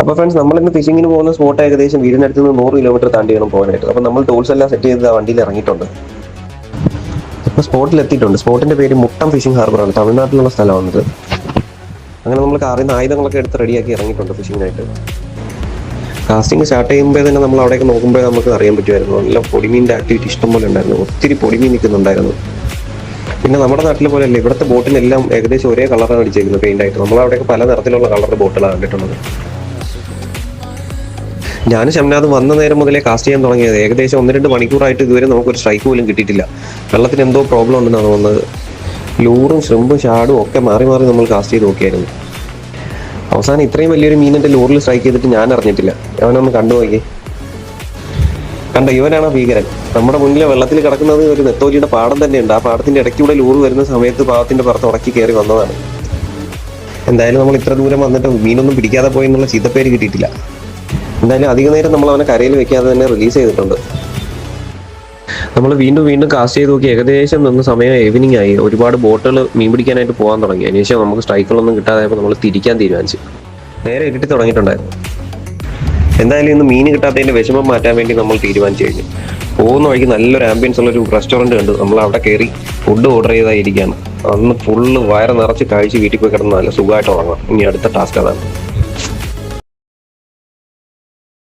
അപ്പോൾ ഫ്രണ്ട്സ്, നമ്മളിന്ന് ഫിഷിങ്ങിന് പോകുന്ന സ്പോട്ട് ഏകദേശം വീടിനടുത്ത് നിന്ന് 100 കിലോമീറ്റർ താണ്ടി വേണം പോകാനായിട്ട്. അപ്പോൾ നമ്മൾ ടൂൾസ് എല്ലാം സെറ്റ് ചെയ്ത് വണ്ടിയിൽ ഇറങ്ങിയിട്ടുണ്ട്. ഇപ്പോൾ സ്പോട്ടിൽ എത്തിയിട്ടുണ്ട്. സ്പോട്ടിൻ്റെ പേര് മുട്ടം ഫിഷിംഗ് ഹാർബറാണ്, തമിഴ്നാട്ടിലുള്ള സ്ഥലമാണിത്. അങ്ങനെ നമ്മൾ കാറിൽ നിന്ന് ആയുധങ്ങളൊക്കെ എടുത്ത് റെഡിയാക്കി ഇറങ്ങിയിട്ടുണ്ട് ഫിഷിങ്ങിനായിട്ട്. കാസ്റ്റിംഗ് സ്റ്റാർട്ട് ചെയ്യുമ്പോൾ തന്നെ നമ്മൾ അവിടെയൊക്കെ നോക്കുമ്പോഴേ നമുക്ക് അറിയാൻ പറ്റുമായിരുന്നു, നല്ല പൊടിമീൻ്റെ ആക്ടിവിറ്റി ഇഷ്ടംപോലെ ഉണ്ടായിരുന്നു. ഒത്തിരി പൊടിമീൻ നിൽക്കുന്നുണ്ടായിരുന്നു. പിന്നെ നമ്മുടെ നാട്ടിലെ പോലെയല്ല, ഇവിടുത്തെ ബോട്ടിനെല്ലാം ഏകദേശം ഒരേ കളറാണ് അടിച്ചേക്കുന്നത് പെയിൻ്റായിട്ട്. നമ്മളവിടെയൊക്കെ പല നിറത്തിലുള്ള കളറിൻ്റെ ബോട്ടുകളാണ് കണ്ടിട്ടുള്ളത്. ഞാനും ഷംനാഥ് വന്ന നേരം മുതലേ കാസ്റ്റ് ചെയ്യാൻ തുടങ്ങിയത്. ഏകദേശം 1-2 മണിക്കൂറായിട്ട് ഇതുവരെ നമുക്കൊരു സ്ട്രൈക്ക് പോലും കിട്ടിയിട്ടില്ല. വെള്ളത്തിന് എന്തോ പ്രോബ്ലം ഉണ്ടെന്നാണ് വന്നത്. ലൂറും ഷ്രിമ്പും ഷാഡും ഒക്കെ മാറി മാറി നമ്മൾ കാസ്റ്റ് ചെയ്ത് നോക്കിയായിരുന്നു. അവസാനം ഇത്രയും വലിയൊരു മീൻ എൻ്റെ ലൂറിൽ സ്ട്രൈക്ക് ചെയ്തിട്ട് ഞാൻ അറിഞ്ഞിട്ടില്ല. അവനൊന്ന് കണ്ടുപോയി. കണ്ട, ഇവനാണ് ഭീകരൻ. നമ്മുടെ മുന്നിലെ വെള്ളത്തിൽ കിടക്കുന്നത് ഒരു നെത്തോലിയുടെ പാടം തന്നെയുണ്ട്. ആ പാടത്തിൻ്റെ ഇടയ്ക്കൂടെ ലൂറ് വരുന്ന സമയത്ത് പാടത്തിൻ്റെ പുറത്ത് ഉടക്കി കയറി വന്നതാണ്. എന്തായാലും നമ്മൾ ഇത്ര ദൂരം വന്നിട്ട് മീനൊന്നും പിടിക്കാതെ പോയി എന്നുള്ള ചീത്തപ്പേര് കിട്ടിയിട്ടില്ല. എന്തായാലും അധിക നേരം നമ്മൾ അവനെ കരയിൽ വെക്കാതെ തന്നെ റിലീസ് ചെയ്തിട്ടുണ്ട്. നമ്മൾ വീണ്ടും വീണ്ടും കാസ്റ്റ് ചെയ്ത് നോക്കി. ഏകദേശം നിന്ന് സമയം ഈവനിങ് ആയി. ഒരുപാട് ബോട്ടുകൾ മീൻ പിടിക്കാനായിട്ട് പോകാൻ തുടങ്ങി. അതിനുശേഷം നമുക്ക് സ്ട്രൈക്കുകളൊന്നും കിട്ടാതായപ്പോൾ നമ്മൾ തിരിക്കാൻ തീരുമാനിച്ചു. നേരെ ഇരുട്ടി തുടങ്ങിയിട്ടുണ്ടായിരുന്നു. എന്തായാലും ഇന്ന് മീൻ കിട്ടാത്തതിൻ്റെ വിഷമം മാറ്റാൻ വേണ്ടി നമ്മൾ തീരുമാനിച്ചു കഴിഞ്ഞു. പോകുന്ന വഴിക്ക് നല്ലൊരു ആംബിയൻസ് ഉള്ളൊരു റെസ്റ്റോറൻറ്റ് കണ്ടു. നമ്മൾ അവിടെ കയറി ഫുഡ് ഓർഡർ ചെയ്തായിരിക്കുകയാണ്. അന്ന് ഫുള്ള് വയറ് നിറച്ച് കഴിച്ച് വീട്ടിൽ പോയി കിടന്ന് നല്ല സുഖമായിട്ട് ഉറങ്ങാം. ഇനി അടുത്ത ടാസ്ക് അതാണ്.